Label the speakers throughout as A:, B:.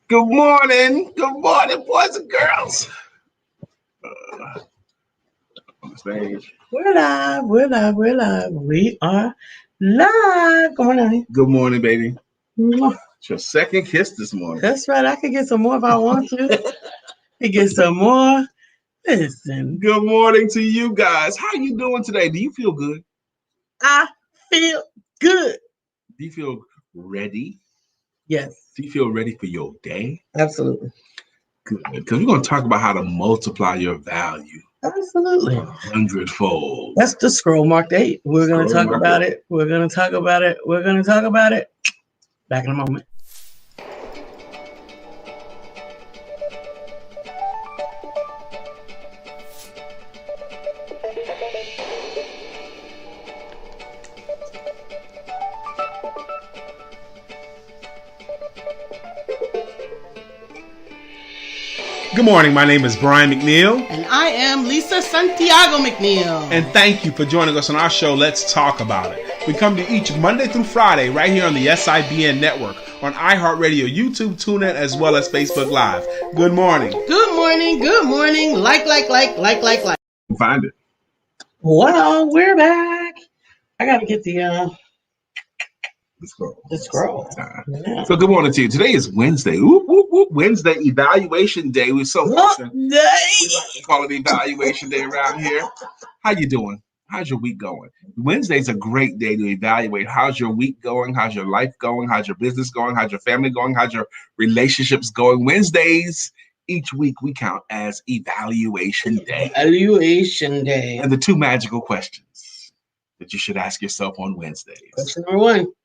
A: Good morning. Good morning, boys and girls. On the stage.
B: We're live. We are live. Good morning.
A: Good morning, baby.
B: Mwah.
A: It's your second kiss this morning.
B: That's right. I can get some more if I want to. I get some more. Listen.
A: Good morning to you guys. How you doing today? Do you feel good?
B: I feel good.
A: Do you feel ready?
B: Yes.
A: Do you feel ready for your day?
B: Absolutely.
A: Good. Because we're going to talk about how to multiply your value.
B: Absolutely.
A: 100-fold.
B: That's the scroll marked 8. We're going to talk about it. We're going to talk about it. Back in a moment.
A: Good morning. My name is Brian McNeill.
B: And I am Lisa Santiago McNeill.
A: And thank you for joining us on our show, Let's Talk About It. We come to each Monday through Friday right here on the SIBN network, on iHeartRadio, YouTube, TuneIn, as well as Facebook Live. Good morning.
B: Good morning. Good morning. Like.
A: Find it.
B: Well, we're back. I got to get the scroll.
A: Yeah. So good morning to you. Today is Wednesday. Whoop, whoop, whoop. Wednesday evaluation day. We're so fortunate. We like to call it evaluation day around here. How you doing? How's your week going? Wednesday's a great day to evaluate. How's your week going? How's your life going? How's your business going? How's your family going? How's your relationships going? Wednesdays each week we count as evaluation day.
B: Evaluation day.
A: And the two magical questions that you should ask yourself on Wednesdays.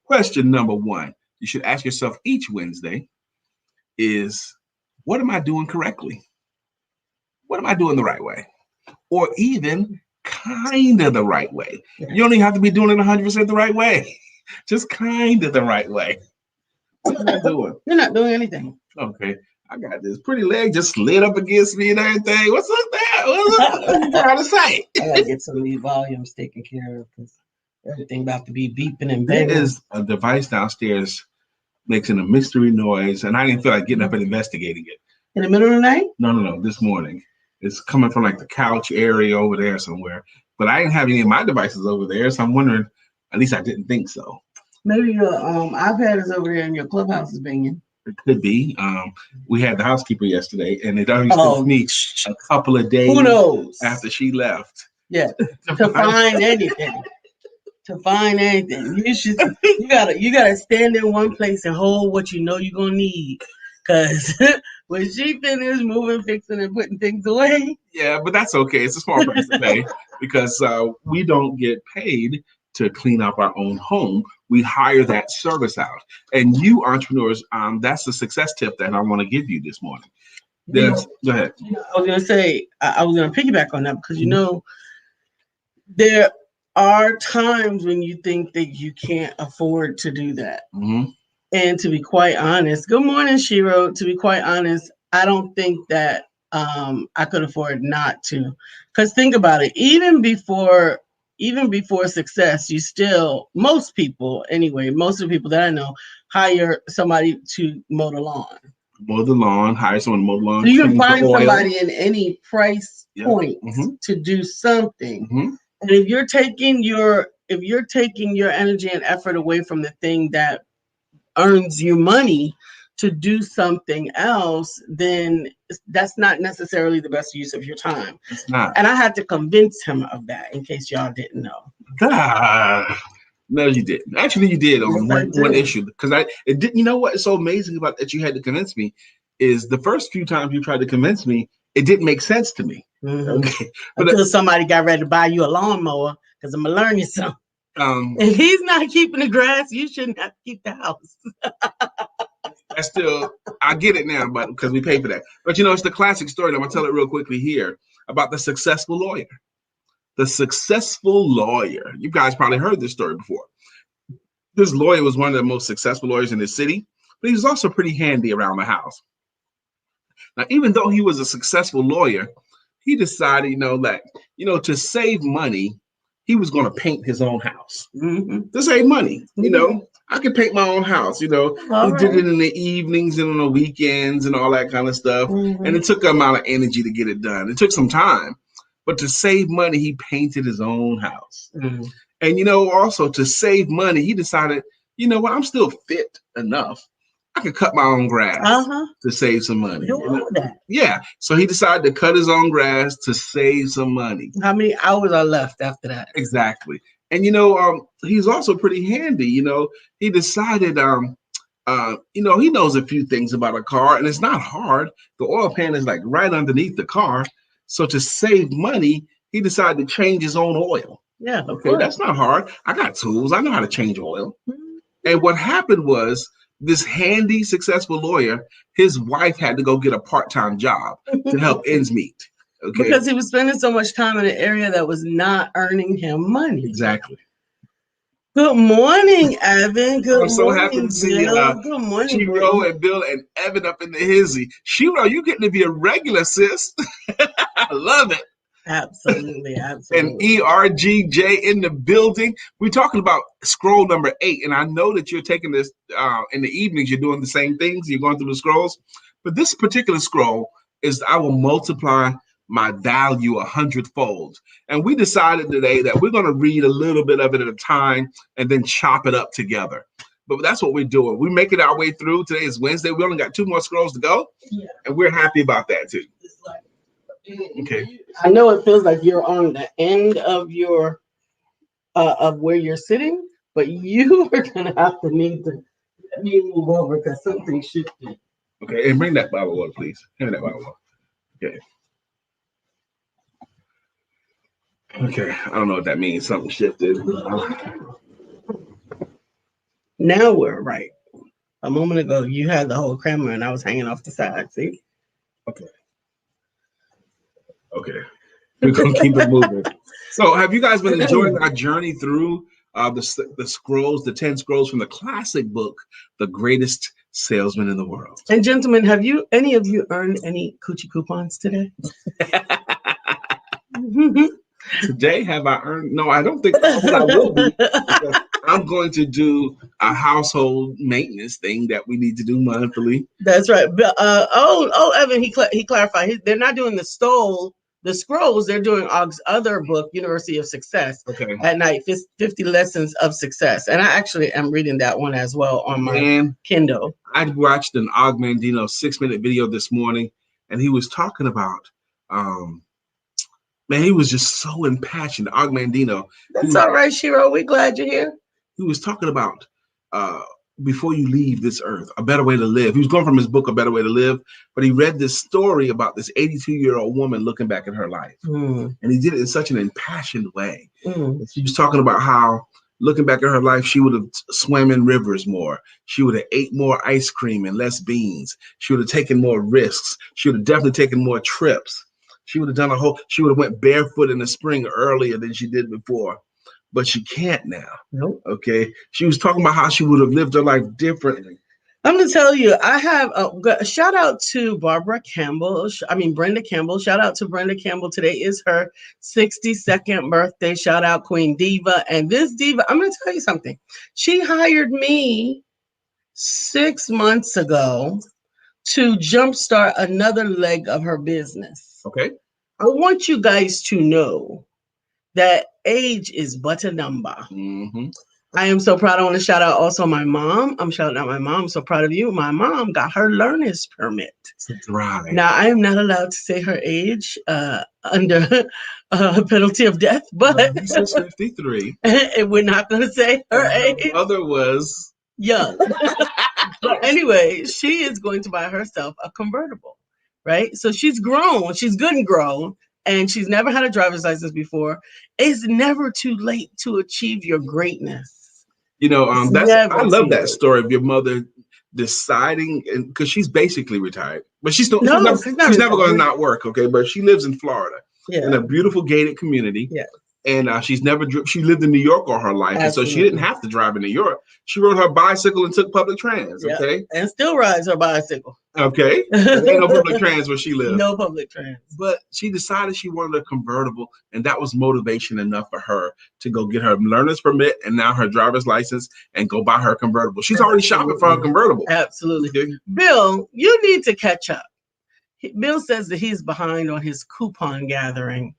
B: Question
A: number one you should ask yourself each Wednesday is, what am I doing correctly? What am I doing the right way? Or even kind of the right way. You don't even have to be doing it 100% the right way. Just kind of the right way. What am I doing?
B: You're not doing anything.
A: Okay. I got this pretty leg just slid up against me and everything. What's up there? What are you trying to say?
B: I gotta get some of these volumes taken care of because everything about to be beeping and banging.
A: There is a device downstairs making a mystery noise, and I didn't feel like getting up and investigating it.
B: In the middle of the night?
A: No. This morning. It's coming from like the couch area over there somewhere. But I didn't have any of my devices over there, so I'm wondering, at least I didn't think so.
B: Maybe your iPad is over there and your clubhouse is banging.
A: It could be. We had the housekeeper yesterday, and it only took me a couple of days.
B: Who knows?
A: After she left.
B: Yeah. to find anything. To find anything. You gotta stand in one place and hold what you know you're gonna need. Cause when she finished moving, fixing, and putting things away.
A: Yeah, but that's okay. It's a small price to pay because we don't get paid to clean up our own home. We hire that service out. And you entrepreneurs, that's the success tip that I want to give you this morning. Go ahead.
B: I was gonna say, I was gonna piggyback on that because there are times when you think that you can't afford to do that.
A: Mm-hmm.
B: And to be quite honest, good morning, Shiro. To be quite honest, I don't think that I could afford not to. Because think about it, even before success, most people of the people that I know hire somebody to mow the lawn.
A: Hire someone to mow the lawn.
B: So you can find somebody in any price point to do something.
A: Mm-hmm.
B: And if you're taking your energy and effort away from the thing that earns you money to do something else, then that's not necessarily the best use of your time.
A: It's not.
B: And I had to convince him of that, in case y'all didn't know.
A: No, you didn't. Actually, you did on one issue. Because it didn't. You know what is so amazing about that you had to convince me is the first few times you tried to convince me, it didn't make sense to me.
B: Mm-hmm. Okay. Until somebody got ready to buy you a lawnmower, because I'm gonna learn you something. If he's not keeping the grass, you shouldn't have to keep the house.
A: I get it now, but because we pay for that. But it's the classic story. I'm gonna tell it real quickly here about the successful lawyer. The successful lawyer. You guys probably heard this story before. This lawyer was one of the most successful lawyers in the city, but he was also pretty handy around the house. Now, even though he was a successful lawyer, he decided, to save money, he was going to paint his own house to save money, I could paint my own house. You know, he did it in the evenings and on the weekends and all that kind of stuff. And it took a amount of energy to get it done. It took some time, but to save money, he painted his own house. And, you know, also to save money, he decided, you know what, I'm still fit enough. I could cut my own grass to save some money. Yeah. So he decided to cut his own grass to save some money.
B: How many hours are left after that?
A: Exactly. And, you know, he's also pretty handy. You know, he decided, you know, he knows a few things about a car, and it's not hard. The oil pan is like right underneath the car. So to save money, he decided to change his own oil.
B: Yeah.
A: Okay, that's not hard. I got tools. I know how to change oil. And what happened was this handy, successful lawyer, his wife had to go get a part-time job to help ends meet. Okay.
B: Because he was spending so much time in an area that was not earning him money.
A: Exactly.
B: Good morning, Evan. Good
A: I'm so
B: morning,
A: happy to see
B: Good morning,
A: Shiro and Bill and Evan up in the hizzy. Shiro, you getting to be a regular, sis. I love it.
B: Absolutely.
A: And ERGJ in the building. We're talking about scroll number 8. And I know that you're taking this in the evenings. You're doing the same things. You're going through the scrolls. But this particular scroll is I will multiply my value 100-fold. And we decided today that we're going to read a little bit of it at a time and then chop it up together. But that's what we're doing. We're making our way through. Today is Wednesday. We only got 2 more scrolls to go. Yeah. And we're happy about that too. Okay.
B: I know it feels like you're on the end of your of where you're sitting, but you are gonna have to need to move over because something shifted.
A: Okay, and bring that bottle of water, please. Hand me that bottle of water. Okay. Okay, I don't know what that means. Something shifted.
B: Now we're right. A moment ago, you had the whole camera and I was hanging off the side. See?
A: Okay. Okay. We're going to keep it moving. So have you guys been enjoying our journey through the scrolls, the 10 scrolls from the classic book, The Greatest Salesman in the World?
B: And gentlemen, have any of you earned any coochie coupons today?
A: Today, have I earned? No, I don't think I will be. I'm going to do a household maintenance thing that we need to do monthly.
B: That's right. Evan, he clarified. They're not doing the scrolls. They're doing Og's other book, University of Success.
A: Okay.
B: At night, 50 Lessons of Success, and I actually am reading that one as well on my Kindle.
A: I watched an Og Mandino 6-minute video this morning, and he was talking about. Man, he was just so impassioned. Og Mandino.
B: That's all right, Shiro. We're glad you're here.
A: He was talking about before you leave this earth, a better way to live. He was going from his book, A Better Way to Live, but he read this story about this 82-year-old woman looking back at her life. And he did it in such an impassioned way. She was talking about how, looking back at her life, she would have swam in rivers more. She would have ate more ice cream and less beans. She would have taken more risks. She would have definitely taken more trips. She would have she would have went barefoot in the spring earlier than she did before, but she can't now.
B: Nope.
A: Okay. She was talking about how she would have lived her life differently.
B: I'm going to tell you, I have a shout out to Brenda Campbell. Shout out to Brenda Campbell. Today is her 62nd birthday. Shout out Queen Diva. And this diva, I'm going to tell you something. She hired me 6 months ago to jumpstart another leg of her business.
A: Okay.
B: I want you guys to know that age is but a number. I am so proud. I want to shout out also my mom. I'm shouting out my mom. I'm so proud of you. My mom got her learner's permit. Now, I am not allowed to say her age under penalty of death, but
A: she's 53.
B: And we're not going to say her age.
A: Her mother was
B: young. But anyway, she is going to buy herself a convertible. Right? So she's grown. She's good and grown. And she's never had a driver's license before. It's never too late to achieve your greatness.
A: You know, I love that story of your mother deciding, because she's basically retired, but she's still she's never going to not work. Okay, but she lives in Florida in a beautiful gated community.
B: Yeah.
A: And she's never she lived in New York all her life. Absolutely. And so she didn't have to drive in New York. She rode her bicycle and took public trans. Yep. Okay.
B: And still rides her bicycle.
A: Okay. There ain't no public trans where she lives.
B: No public trans.
A: But she decided she wanted a convertible, and that was motivation enough for her to go get her learner's permit and now her driver's license and go buy her convertible. She's already shopping for her convertible.
B: Absolutely. Okay. Bill, you need to catch up. Bill says that he's behind on his coupon gathering.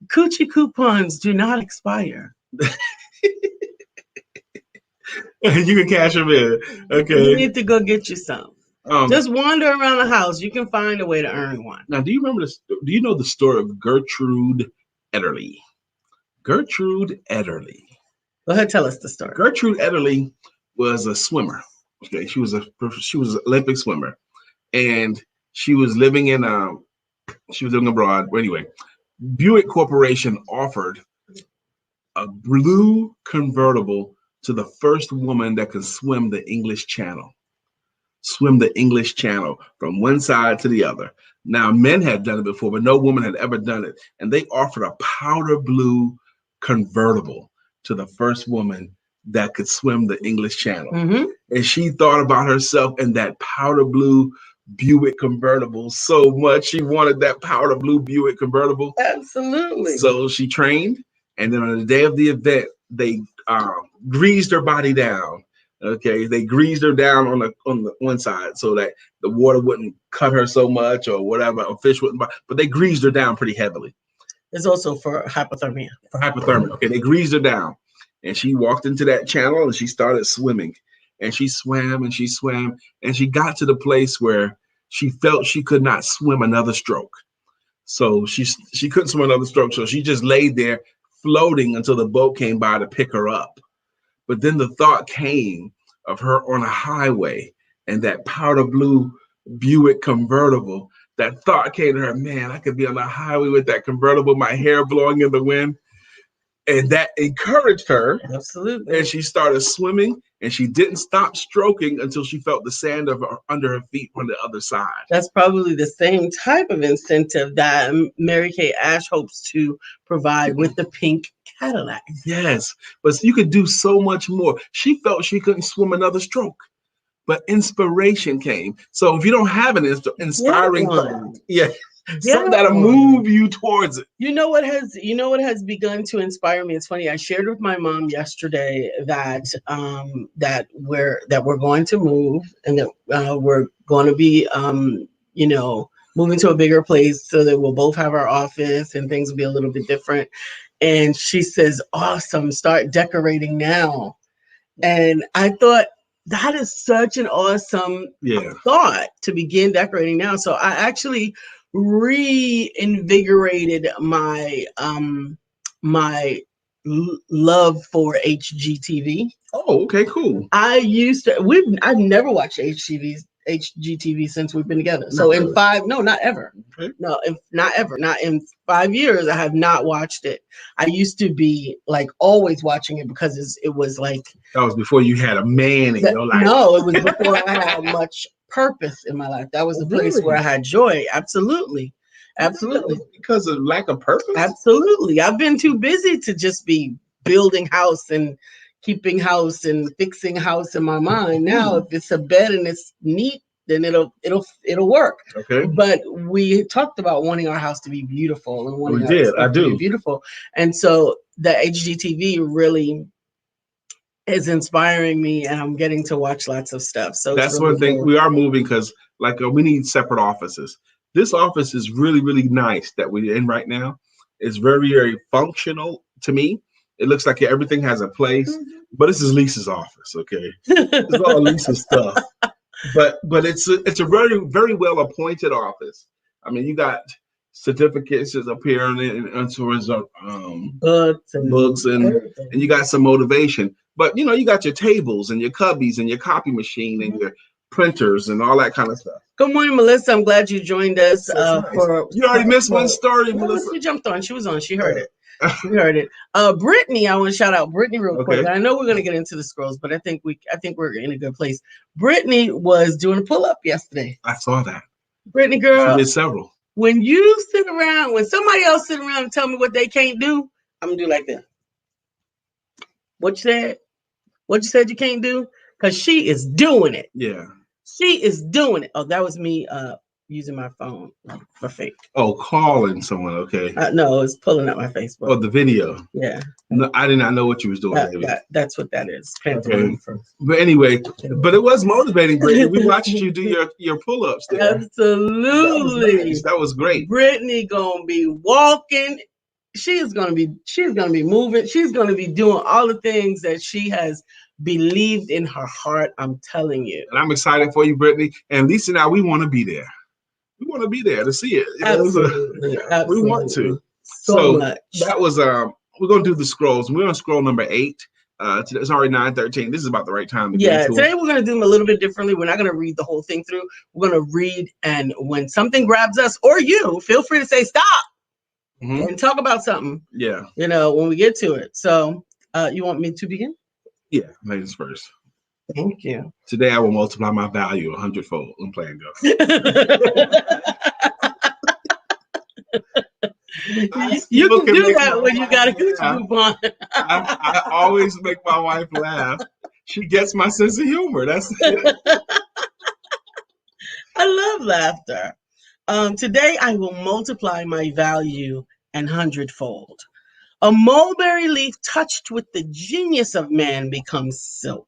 B: Coochie coupons do not expire.
A: You can cash them in. Okay.
B: You need to go get you some. Just wander around the house. You can find a way to earn one.
A: Now, do you remember this? Do you know the story of Gertrude Ederle? Gertrude Ederle.
B: Go ahead, tell us the story.
A: Gertrude Ederle was a swimmer. Okay, she was an Olympic swimmer, and she was living abroad. But anyway, Buick Corporation offered a blue convertible to the first woman that could swim the English Channel. Swim the English Channel from one side to the other. Now, men had done it before, but no woman had ever done it. And they offered a powder blue convertible to the first woman that could swim the English Channel. Mm-hmm. And she thought about herself in that powder blue Buick convertible so much. She wanted that powder blue Buick convertible.
B: Absolutely.
A: So she trained. And then on the day of the event, they greased her body down. Okay, they greased her down on the one side so that the water wouldn't cut her so much or whatever, or fish wouldn't bite, but they greased her down pretty heavily.
B: It's also for hypothermia.
A: For hypothermia. Okay, they greased her down. And she walked into that channel and she started swimming. And she swam and she swam. And she got to the place where she felt she could not swim another stroke. So she couldn't swim another stroke. So she just laid there floating until the boat came by to pick her up. But then the thought came of her on a highway and that powder blue Buick convertible. That thought came to her, man, I could be on the highway with that convertible, my hair blowing in the wind. And that encouraged her.
B: Absolutely.
A: And she started swimming, and she didn't stop stroking until she felt the sand under her feet on the other side.
B: That's probably the same type of incentive that Mary Kay Ash hopes to provide with the pink Cadillac.
A: Yes, but you could do so much more. She felt she couldn't swim another stroke, but inspiration came. So if you don't have an inspiring thought, something that'll move you towards it.
B: You know what has begun to inspire me? It's funny. I shared with my mom yesterday that we're going to move and that we're going to be moving to a bigger place so that we'll both have our office and things will be a little bit different. And she says, "Awesome! Start decorating now." And I thought that is such an awesome thought to begin decorating now. So I actually reinvigorated my love for HGTV.
A: Oh, okay, cool.
B: I've never watched HGTV since we've been together. So not ever. Okay. Not in 5 years, I have not watched it. I used to be like always watching it because it was like.
A: That was before you had a man in your life.
B: No, it was before I had much purpose in my life. That was the place where I had joy. Absolutely.
A: Because of lack of purpose?
B: Absolutely. I've been too busy to just be building house and keeping house and fixing house in my mind. Now, if it's a bed and it's neat, then it'll work.
A: Okay.
B: But we talked about wanting our house to be beautiful and wanting
A: I do.
B: To be beautiful. And so the HGTV really is inspiring me, and I'm getting to watch lots of stuff. So
A: that's one thing. We are moving because we need separate offices. This office is really, really nice that we're in right now. It's very, very functional to me. It looks like everything has a place, but this is Lisa's office, okay? It's all Lisa's stuff. But it's a very, very well appointed office. I mean, you got certificates up here and books and you got some motivation. But you got your tables and your cubbies and your copy machine and your printers and all that kind of stuff.
B: Good morning, Melissa. I'm glad you joined us.
A: You already missed one story, Melissa.
B: She jumped on. She was on. She heard it. She heard it. Brittany, I want to shout out Brittany real quick. And I know we're going to get into the scrolls, but I think we're in a good place. Brittany was doing a pull-up yesterday.
A: I saw that.
B: Brittany, girl.
A: She did several.
B: When somebody else sit around and tell me what they can't do, I'm gonna do like this. What you said? What you said you can't do? Because she is doing it.
A: Yeah.
B: She is doing it. Oh, that was me using my phone for fake.
A: Oh, calling someone. Okay.
B: No, it's pulling up my Facebook.
A: Oh, the video.
B: Yeah.
A: No, I did not know what you was doing.
B: That's what that is.
A: Okay. But anyway, but it was motivating, Brittany. We watched you do your pull-ups there.
B: Absolutely.
A: That was great.
B: Brittany gonna be walking. She's gonna be moving. She's gonna be doing all the things that she has believed in her heart. I'm telling you.
A: And I'm excited for you, Brittany. And Lisa and I, we want to be there. We want to be there to see it.
B: Absolutely.
A: We want to.
B: So much.
A: That was we're gonna do the scrolls. We're on scroll number 8. It's already 9:13. This is about the right time to get into
B: today we're going to do them a little bit differently. We're not going to read the whole thing through. We're going to read, and when something grabs us, or you, feel free to say stop and talk about something.
A: Yeah.
B: When we get to it. So you want me to begin?
A: Yeah, ladies first.
B: Thank you.
A: Today I will multiply my value 100-fold. I'm playing go.
B: You can do that when you got a good coupon.
A: I always make my wife laugh. She gets my sense of humor. That's it.
B: I love laughter. Today I will multiply my value 100-fold. A mulberry leaf touched with the genius of man becomes silk.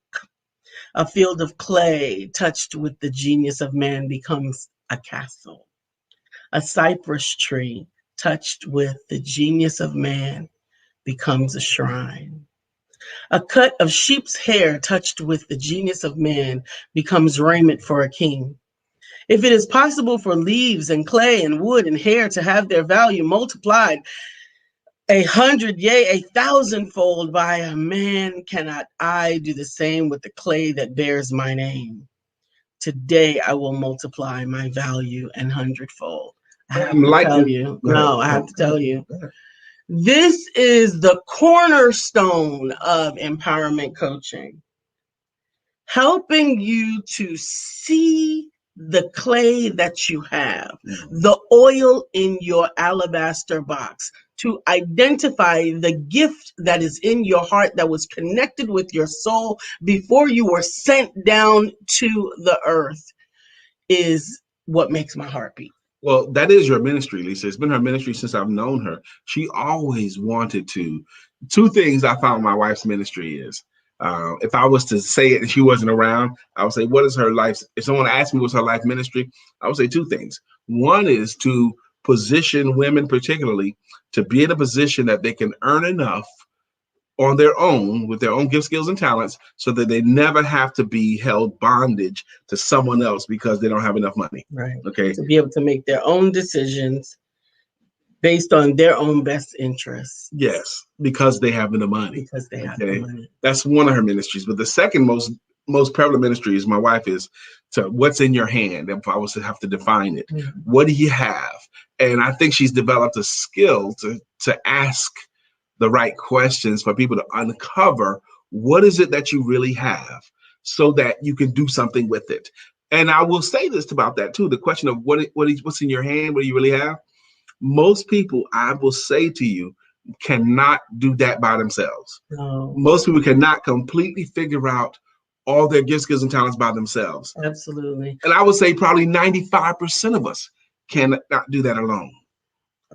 B: A field of clay touched with the genius of man becomes a castle. A cypress tree touched with the genius of man becomes a shrine. A cut of sheep's hair touched with the genius of man becomes raiment for a king. If it is possible for leaves and clay and wood and hair to have their value multiplied 100, yea, 1,000-fold by a man, cannot I do the same with the clay that bears my name? Today I will multiply my value 100-fold. I have to tell you. This is the cornerstone of empowerment coaching. Helping you to see the clay that you have, the oil in your alabaster box, to identify the gift that is in your heart that was connected with your soul before you were sent down to the earth, is what makes my heart beat.
A: Well, that is your ministry, Lisa. It's been her ministry since I've known her. She always wanted to. 2 things I found my wife's ministry is. If I was to say it and she wasn't around, I would say, what is her life? If someone asked me what's her life ministry, I would say 2 things. One is to position women particularly to be in a position that they can earn enough on their own with their own gifts, skills, and talents so that they never have to be held bondage to someone else because they don't have enough money.
B: Right.
A: Okay.
B: To be able to make their own decisions based on their own best interests.
A: Yes, because they have the money.
B: Because they have the money.
A: That's one of her ministries. But the second most prevalent ministry is my wife is to what's in your hand. If I was to have to define it, what do you have? And I think she's developed a skill to ask the right questions for people to uncover what is it that you really have so that you can do something with it. And I will say this about that too. The question of what's in your hand, what do you really have? Most people, I will say to you, cannot do that by themselves.
B: No.
A: Most people cannot completely figure out all their gifts, skills, and talents by themselves.
B: Absolutely.
A: And I would say probably 95% of us cannot do that alone.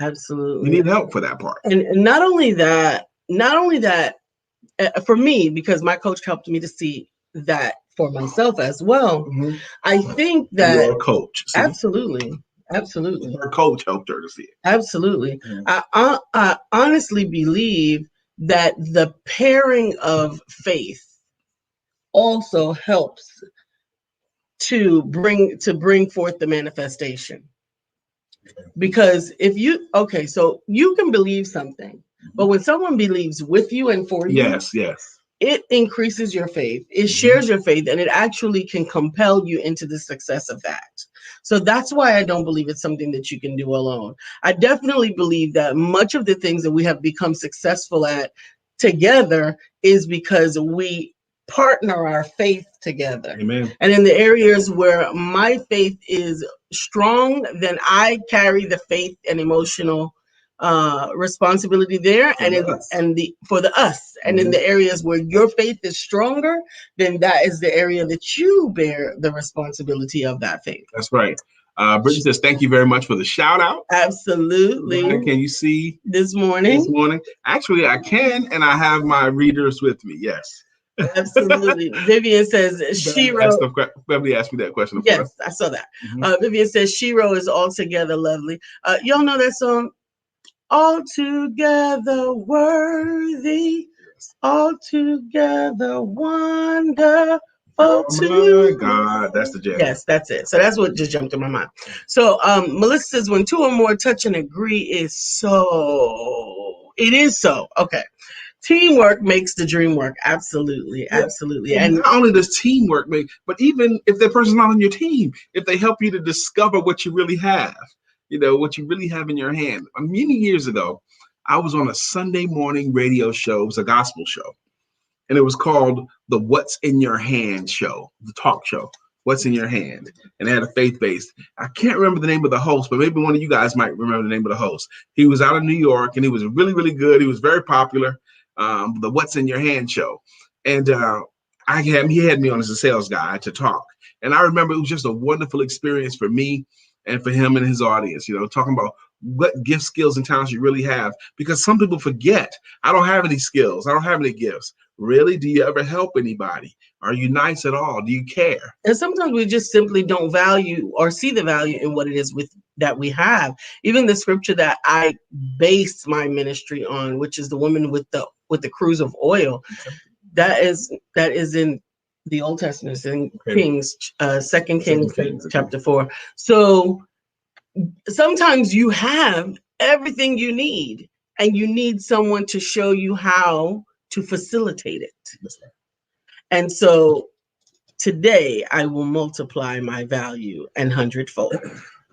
B: Absolutely.
A: We need help for that part.
B: And not only that, for me, because my coach helped me to see that for myself as well. I think that
A: you're a coach. See?
B: Absolutely.
A: Her coach helped her to see it.
B: Absolutely. I honestly believe that the pairing of faith also helps to bring forth the manifestation. Because so you can believe something, but when someone believes with you and for you,
A: yes,
B: it increases your faith. It shares your faith, and it actually can compel you into the success of that. So that's why I don't believe it's something that you can do alone. I definitely believe that much of the things that we have become successful at together is because we partner our faith together.
A: Amen.
B: And in the areas where my faith is strong, then I carry the faith and emotional responsibility there, and for the us, and in the areas where your faith is stronger, then that is the area that you bear the responsibility of that faith.
A: That's right. Brittany says, thank you very much for the shout out.
B: Absolutely.
A: Can you see
B: this morning?
A: Actually, I can, and I have my readers with me. Yes.
B: Absolutely. Vivian says Shiro.
A: Beverly asked me that question before.
B: Yes, I saw that. Vivian says Shiro is altogether lovely. Y'all know that song? Altogether worthy, altogether wonderful.
A: Oh my God, that's the jam.
B: Yes, that's it. So that's what just jumped in my mind. So Melissa says, when two or more touch and agree is so. It is so. Okay. Teamwork makes the dream work. Absolutely. Absolutely.
A: And not only does teamwork make, but even if that person's not on your team, if they help you to discover what you really have, what you really have in your hand. Many years ago, I was on a Sunday morning radio show. It was a gospel show. And it was called the What's in Your Hand show, the talk show, What's in Your Hand. And it had a faith-based. I can't remember the name of the host, but maybe one of you guys might remember the name of the host. He was out of New York, and he was really, really good. He was very popular, the What's in Your Hand show. And he had me on as a sales guy to talk. And I remember it was just a wonderful experience for me and for him and his audience, talking about what gifts, skills, and talents you really have. Because some people forget, I don't have any skills. I don't have any gifts. Really? Do you ever help anybody? Are you nice at all? Do you care?
B: And sometimes we just simply don't value or see the value in what it is that we have. Even the scripture that I base my ministry on, which is the woman with the cruse of oil, that is in the Old Testament, in Kings, 2 Kings chapter 4. So sometimes you have everything you need, and you need someone to show you how to facilitate it. And so today I will multiply my value 100-fold.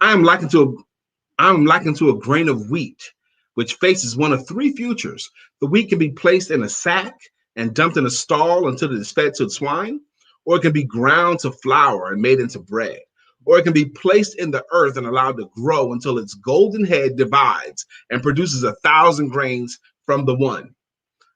A: I'm likened to a grain of wheat, which faces one of three futures. The wheat can be placed in a sack and dumped in a stall until it is fed to swine, or it can be ground to flour and made into bread, or it can be placed in the earth and allowed to grow until its golden head divides and produces 1,000 grains from the one.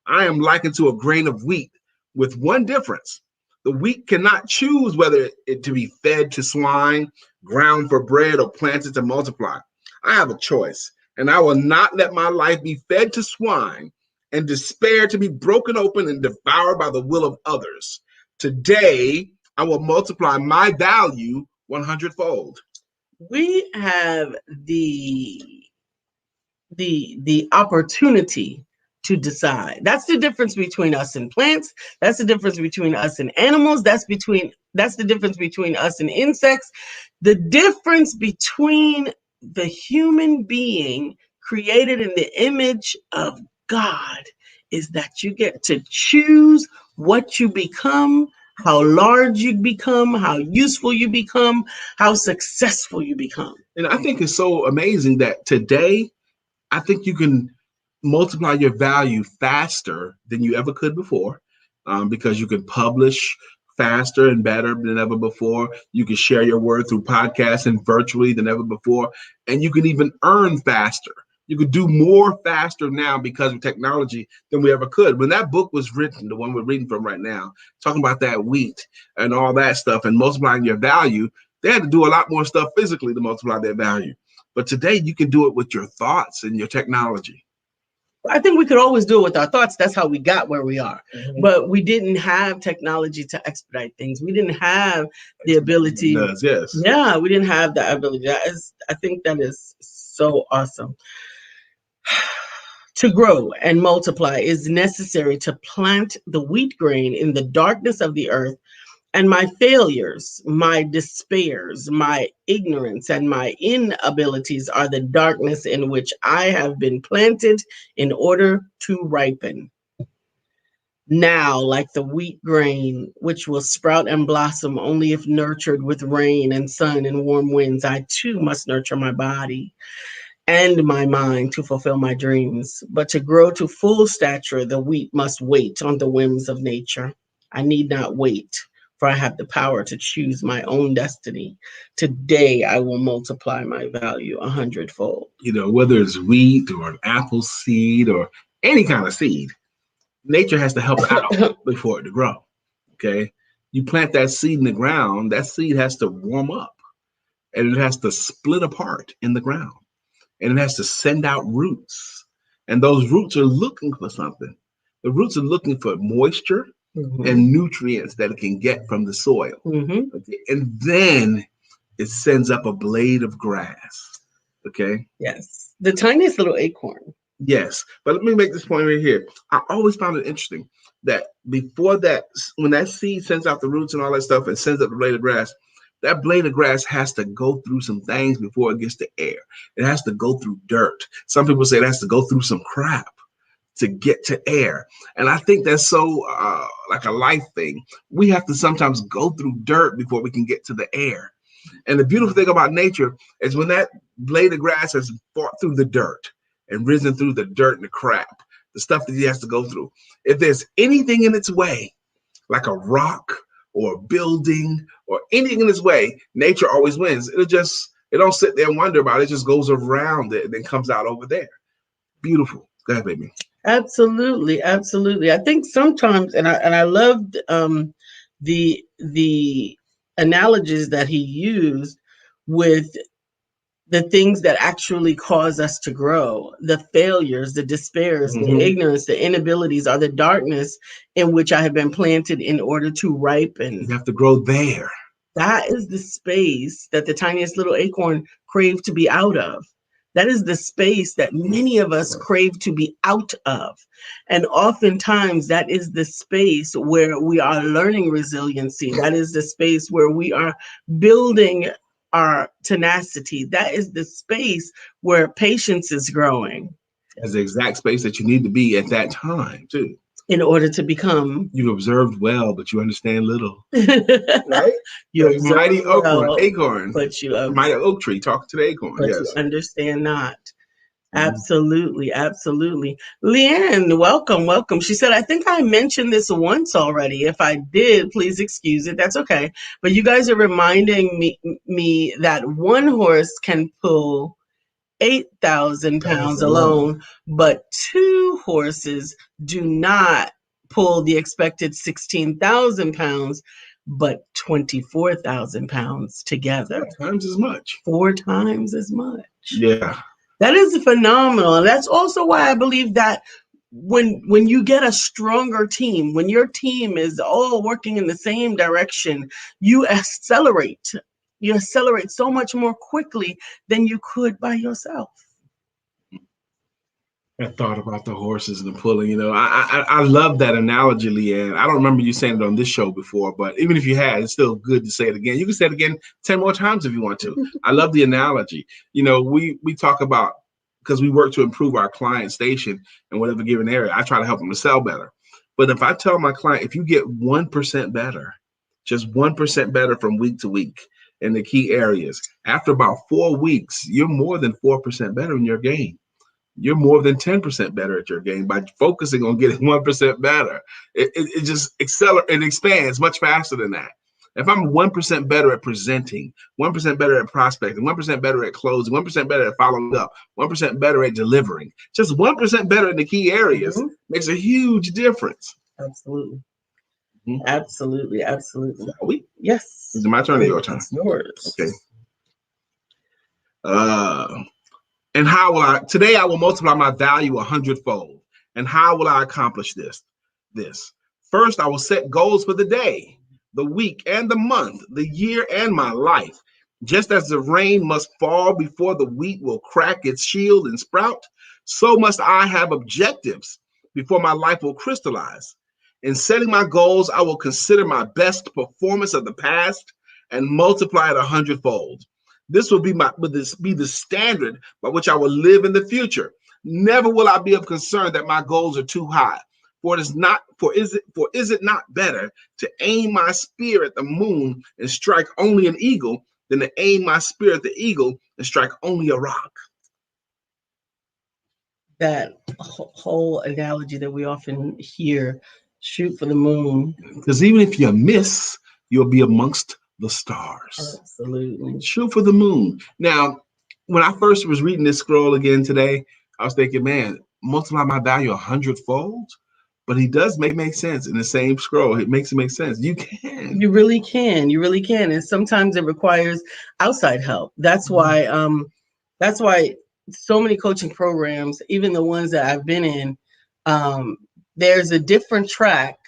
A: I am likened to a grain of wheat with one difference. The wheat cannot choose whether it to be fed to swine, ground for bread, or planted to multiply. I have a choice, and I will not let my life be fed to swine and despair to be broken open and devoured by the will of others. Today, I will multiply my value 100-fold.
B: We have the opportunity to decide. That's the difference between us and plants. That's the difference between us and animals. That's the difference between us and insects. The difference between the human being created in the image of God is that you get to choose what you become, how large you become, how useful you become, how successful you become.
A: And I think it's so amazing that today, I think you can multiply your value faster than you ever could before, because you can publish faster and better than ever before. You can share your word through podcasts and virtually than ever before. And you can even earn faster. You could do more faster now because of technology than we ever could. When that book was written, the one we're reading from right now, talking about that wheat and all that stuff and multiplying your value, they had to do a lot more stuff physically to multiply their value. But today you can do it with your thoughts and your technology.
B: I think we could always do it with our thoughts. That's how we got where we are. Mm-hmm. But we didn't have technology to expedite things. We didn't have the ability.
A: Yes.
B: Yeah, we didn't have the ability. I think that is so awesome. To grow and multiply is necessary to plant the wheat grain in the darkness of the earth, and my failures, my despairs, my ignorance, and my inabilities are the darkness in which I have been planted in order to ripen. Now, like the wheat grain, which will sprout and blossom only if nurtured with rain and sun and warm winds, I too must nurture my body and my mind to fulfill my dreams. But to grow to full stature, the wheat must wait on the whims of nature. I need not wait for I have the power to choose my own destiny. Today, I will multiply my value 100-fold.
A: You know, whether it's wheat or an apple seed or any kind of seed, nature has to help it out before it to grow. Okay. You plant that seed in the ground, that seed has to warm up and it has to split apart in the ground and it has to send out roots. And those roots are looking for something. The roots are looking for moisture and nutrients that it can get from the soil. Okay? And then it sends up a blade of grass. Okay.
B: Yes. The tiniest little acorn.
A: Yes. But let me make this point right here. I always found it interesting that before that, when that seed sends out the roots and all that stuff and sends up the blade of grass, that blade of grass has to go through some things before it gets to air. It has to go through dirt. Some people say it has to go through some crap to get to air. And I think that's so like a life thing. We have to sometimes go through dirt before we can get to the air. And the beautiful thing about nature is when that blade of grass has fought through the dirt and risen through the dirt and the crap, the stuff that he has to go through, if there's anything in its way, like a rock or a building or anything in its way, nature always wins. It don't sit there and wonder about it. It just goes around it and then comes out over there. Beautiful. Go ahead, baby.
B: Absolutely, absolutely. I think sometimes, and I loved the analogies that he used with the things that actually cause us to grow, the failures, the despairs, the ignorance, the inabilities, are the darkness in which I have been planted in order to ripen.
A: You have to grow there.
B: That is the space that the tiniest little acorn craved to be out of. That is the space that many of us crave to be out of. And oftentimes that is the space where we are learning resiliency. That is the space where we are building our tenacity. That is the space where patience is growing.
A: That's the exact space that you need to be at that time, too.
B: In order to become.
A: You've observed well, but you understand little.
B: Right?
A: You mighty acorn.
B: But you
A: mighty oak tree talking to the acorn.
B: But you understand not. Absolutely, absolutely. Leanne, welcome. She said, I think I mentioned this once already. If I did, please excuse it. That's okay. But you guys are reminding me that one horse can pull 8,000 pounds alone, but two horses do not pull the expected 16,000 pounds, but 24,000 pounds together.
A: 4 times as much.
B: 4 times as much.
A: Yeah.
B: That is phenomenal. And that's also why I believe that when you get a stronger team, when your team is all working in the same direction, you accelerate. You accelerate so much more quickly than you could by yourself.
A: I thought about the horses and the pulling. You know, I love that analogy, Leanne. I don't remember you saying it on this show before, but even if you had, it's still good to say it again. You can say it again 10 more times if you want to. I love the analogy. You know, we talk about, because we work to improve our client station in whatever given area, I try to help them to sell better. But if I tell my client, if you get 1% better, just 1% better from week to week in the key areas, after about 4 weeks, you're more than 4% better in your game. You're more than 10% better at your game by focusing on getting 1% better. It just accelerates and expands much faster than that. If I'm 1% better at presenting, 1% better at prospecting, 1% better at closing, 1% better at following up, 1% better at delivering, just 1% better in the key areas makes a huge difference.
B: Absolutely. Absolutely.
A: Are we?
B: Yes.
A: Is it my turn or your turn?
B: It's yours.
A: Okay. And how will today I will multiply my value 100-fold. And how will I accomplish this? First, I will set goals for the day, the week and the month, the year and my life. Just as the rain must fall before the wheat will crack its shield and sprout, so must I have objectives before my life will crystallize. In setting my goals, I will consider my best performance of the past and multiply it 100-fold. This will be the standard by which I will live in the future. Never will I be of concern that my goals are too high. Is it not better to aim my spear at the moon and strike only an eagle than to aim my spear at the eagle and strike only a rock?
B: That whole analogy that we often hear, shoot for the moon.
A: Because even if you miss, you'll be amongst the stars.
B: Absolutely.
A: Shoot for the moon. Now, when I first was reading this scroll again today, I was thinking, man, multiply my value 100-fold. But he does make sense in the same scroll. It makes it make sense. You can.
B: You really can. You really can. And sometimes it requires outside help. That's why so many coaching programs, even the ones that I've been in, there's a different track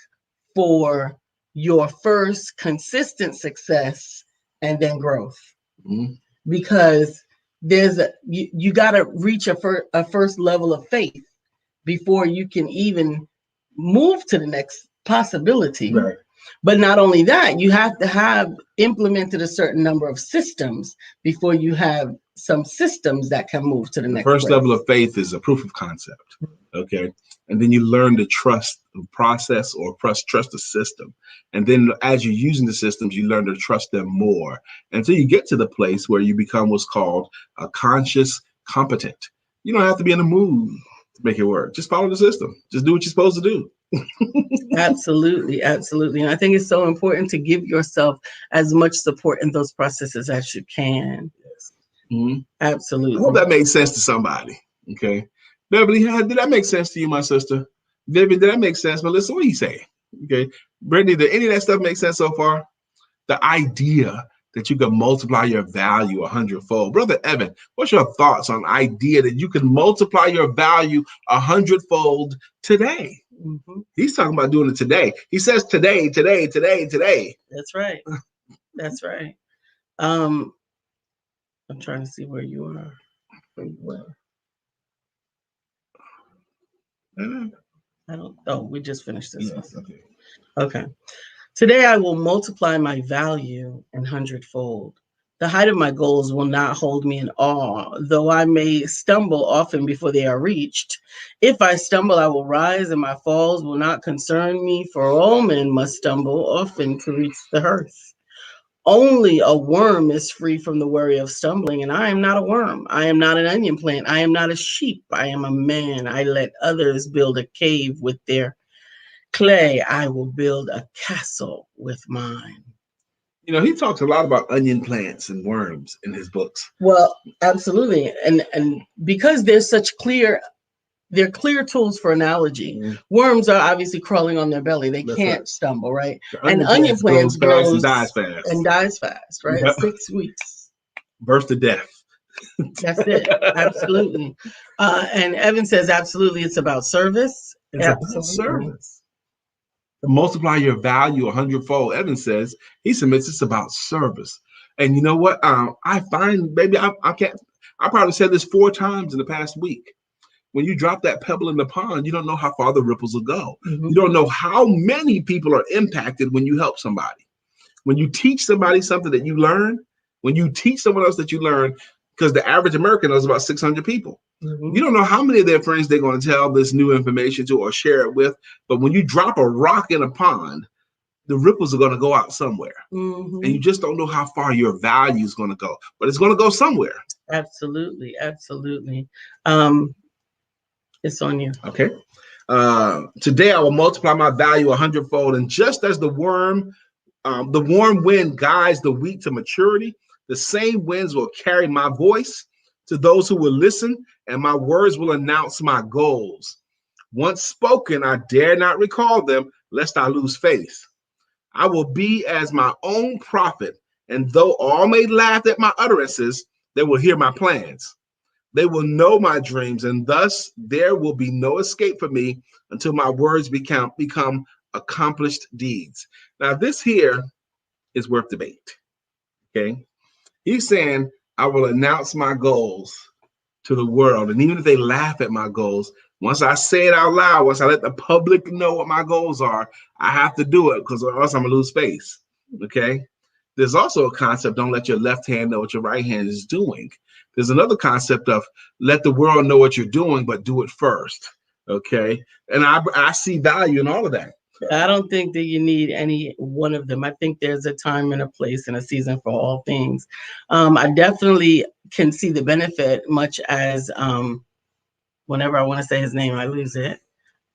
B: for your first consistent success and then growth.
A: Mm-hmm.
B: Because you got to reach a first level of faith before you can even move to the next possibility.
A: Right.
B: But not only that, you have to have implemented a certain number of systems before you have some systems that can move to the next
A: first
B: place.
A: level of faith is a proof of concept. Okay. And then you learn to trust the process or trust the system. And then as you're using the systems, you learn to trust them more until you get to the place where you become what's called a conscious competent. You don't have to be in the mood to make it work. Just follow the system. Just do what you're supposed to do.
B: Absolutely. Absolutely. And I think it's so important to give yourself as much support in those processes as you can.
A: Yes. Mm-hmm.
B: Absolutely.
A: I hope that made sense to somebody. Okay. Beverly, did that make sense to you, my sister? Vivian, did that make sense? Melissa, what do you say? Okay. Brittany, did any of that stuff make sense so far? The idea that you can multiply your value 100-fold. Brother Evan, what's your thoughts on the idea that you can multiply your value 100-fold today?
B: Mm-hmm.
A: He's talking about doing it today. He says today.
B: That's right. That's right. I'm trying to see where you are. We just finished this.
A: Yes,
B: one. Okay. Today I will multiply my value 100-fold. The height of my goals will not hold me in awe, though I may stumble often before they are reached. If I stumble, I will rise, and my falls will not concern me, for all men must stumble often to reach the earth. Only a worm is free from the worry of stumbling, and I am not a worm. I am not an onion plant. I am not a sheep. I am a man. I let others build a cave with their clay. I will build a castle with mine.
A: You know, he talks a lot about onion plants and worms in his books.
B: Well, absolutely. And because there's they're clear tools for analogy. Mm-hmm. Worms are obviously crawling on their belly. They can't stumble, right? And onion plants grows
A: and dies fast.
B: And dies fast, right? Yep. 6 weeks.
A: Birth to death.
B: That's it. Absolutely. And Evan says, absolutely, it's about service.
A: It's about service. To multiply your value 100-fold. Evan says, he submits it's about service. And you know what? I find, maybe I probably said this 4 times in the past week. When you drop that pebble in the pond, you don't know how far the ripples will go. Mm-hmm. You don't know how many people are impacted when you help somebody. When you teach somebody something that you learn, when you teach someone else that you learn, because the average American knows about 600 people. Mm-hmm. You don't know how many of their friends they're going to tell this new information to or share it with. But when you drop a rock in a pond, the ripples are going to go out somewhere. Mm-hmm. And you just don't know how far your value is going to go. But it's going to go somewhere.
B: Absolutely. Absolutely. It's on you.
A: Okay. Today I will multiply my value 100-fold. And just as the warm wind guides the wheat to maturity, the same winds will carry my voice to those who will listen, and my words will announce my goals. Once spoken, I dare not recall them, lest I lose faith. I will be as my own prophet, and though all may laugh at my utterances, they will hear my plans. They will know my dreams, and thus there will be no escape for me until my words become accomplished deeds. Now, this here is worth debate. Okay. He's saying, I will announce my goals to the world. And even if they laugh at my goals, once I say it out loud, once I let the public know what my goals are, I have to do it because or else I'm going to lose face. Okay. There's also a concept, don't let your left hand know what your right hand is doing. There's another concept of let the world know what you're doing, but do it first. Okay. And I see value in all of that.
B: I don't think that you need any one of them. I think there's a time and a place and a season for all things. I definitely can see the benefit, much as whenever I want to say his name, I lose it,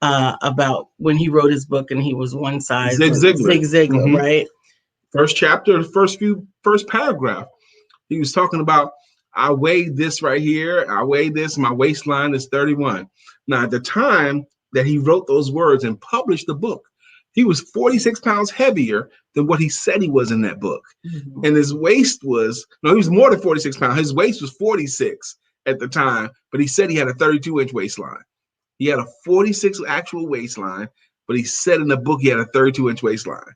B: about when he wrote his book and he was one size.
A: Zig Ziglar,
B: mm-hmm. Right?
A: First chapter, the first paragraph. He was talking about, I weighed this right here. I weighed this. My waistline is 31. Now, at the time that he wrote those words and published the book, he was 46 pounds heavier than what he said he was in that book. Mm-hmm. And his waist was, he was more than 46 pounds. His waist was 46 at the time, but he said he had a 32-inch waistline. He had a 46 actual waistline, but he said in the book he had a 32-inch waistline.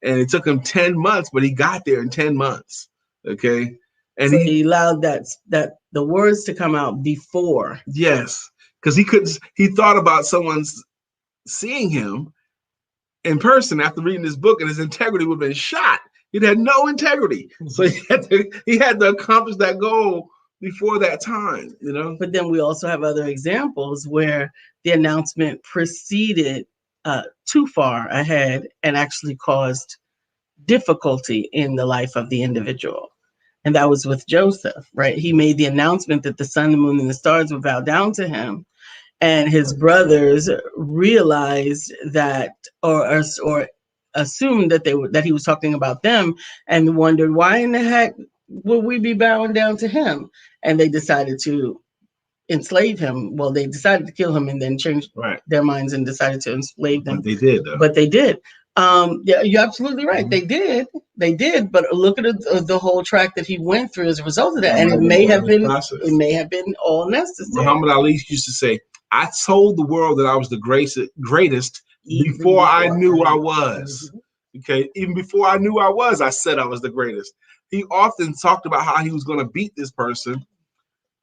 A: And it took him 10 months, but he got there in 10 months. Okay. And
B: so he allowed that the words to come out before.
A: Yes. Because he thought about someone's seeing him in person after reading this book, and his integrity would have been shot. He'd had no integrity. So he had to accomplish that goal before that time,
B: But then we also have other examples where the announcement proceeded too far ahead and actually caused difficulty in the life of the individual. And that was with Joseph, right? He made the announcement that the sun, the moon, and the stars would bow down to him. And his brothers realized that, or assumed that he was talking about them, and wondered, why in the heck would we be bowing down to him? And they decided to enslave him. Well, they decided to kill him and then changed their minds and decided to enslave them.
A: But they did, though.
B: But they did. Yeah, you're absolutely right. Mm-hmm. They did. But look at the whole track that he went through as a result of that, and it may have been all necessary.
A: Muhammad Ali used to say, "I told the world that I was the greatest before I knew I was." Okay, even before I knew I was, I said I was the greatest. He often talked about how he was going to beat this person,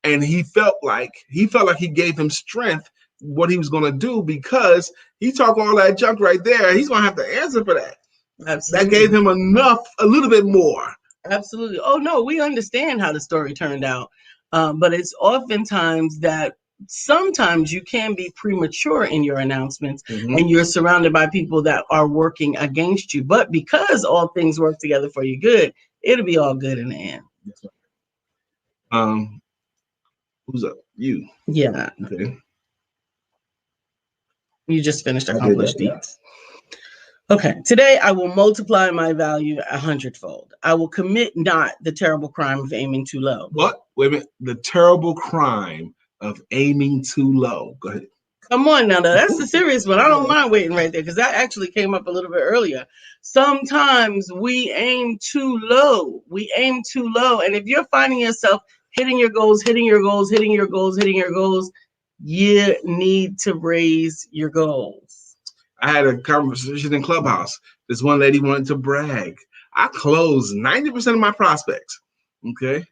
A: and he felt like he gave him strength what he was going to do, because he talked all that junk right there. He's going to have to answer for that. Absolutely. That gave him a little bit more.
B: Absolutely. Oh, no, we understand how the story turned out. But it's oftentimes that sometimes you can be premature in your announcements, mm-hmm. and you're surrounded by people that are working against you. But because all things work together for your good, it'll be all good in the end.
A: Who's up? You.
B: Yeah.
A: Okay.
B: You just finished accomplished deeds. Okay. Today, I will multiply my value 100-fold. I will commit not the terrible crime of aiming too low.
A: What? Wait a minute. The terrible crime of aiming too low. Go ahead.
B: Come on now. That's the serious one. I don't mind waiting right there, because that actually came up a little bit earlier. Sometimes we aim too low. And if you're finding yourself hitting your goals, you need to raise your goals.
A: I had a conversation in Clubhouse. This one lady wanted to brag. I closed 90% of my prospects. Okay.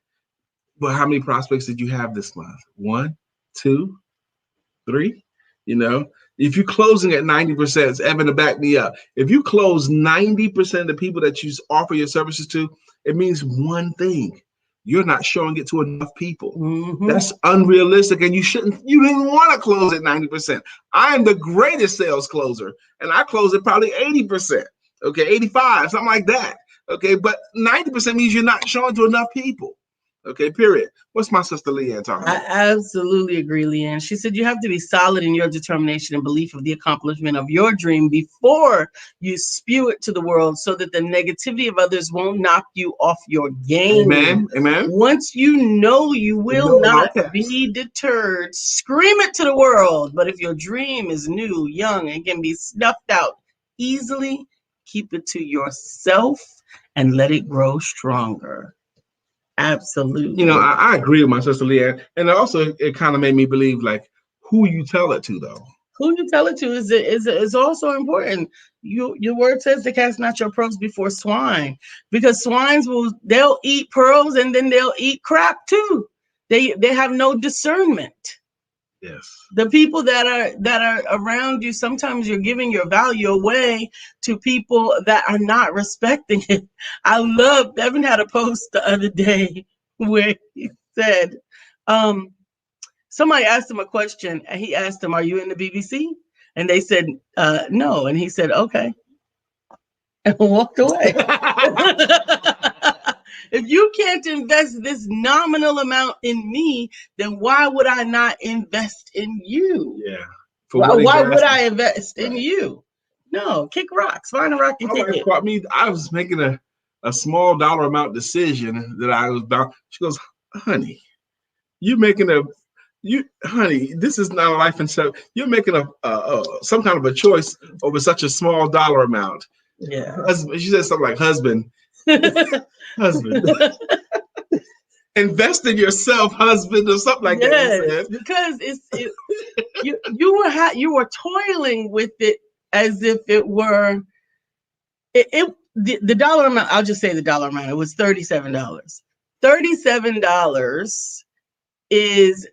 A: But how many prospects did you have this month? 1, 2, 3? If you're closing at 90%, it's Evan to back me up. If you close 90% of the people that you offer your services to, it means one thing. You're not showing it to enough people. Mm-hmm. That's unrealistic, and you didn't want to close at 90%. I am the greatest sales closer, and I close at probably 80%. Okay, 85, something like that. Okay, but 90% means you're not showing to enough people. Okay, period. What's my sister Leanne talking about?
B: I absolutely agree, Leanne. She said you have to be solid in your determination and belief of the accomplishment of your dream before you spew it to the world, so that the negativity of others won't knock you off your game.
A: Amen. Amen.
B: Once you know you will not be deterred, scream it to the world. But if your dream is new, young, and can be snuffed out easily, keep it to yourself and let it grow stronger. Absolutely.
A: I agree with my sister Leanne. And also, it kind of made me believe, like, who you tell it to, though.
B: Who you tell it to is also important. Your word says to cast not your pearls before swine, because swines they'll eat pearls and then they'll eat crap too. They have no discernment.
A: Yes.
B: The people that are around you, sometimes you're giving your value away to people that are not respecting it. Evan had a post the other day where he said, somebody asked him a question, and he asked them, "Are you in the BBC?" And they said, "No." And he said, "Okay," and walked away. If you can't invest this nominal amount in me, then why would I not invest in you?
A: Yeah.
B: Why would I invest in you? No, kick rocks. Find a rock and kick it.
A: I was making a small dollar amount decision that I was about. She goes, honey, honey, this is not a life and stuff. You're making some kind of a choice over such a small dollar amount.
B: Yeah.
A: Husband, she said something like, husband, invest in yourself, husband, or something like that.
B: Because you were toiling with it as if it were the dollar amount. I'll just say the dollar amount. It was $37. $37 is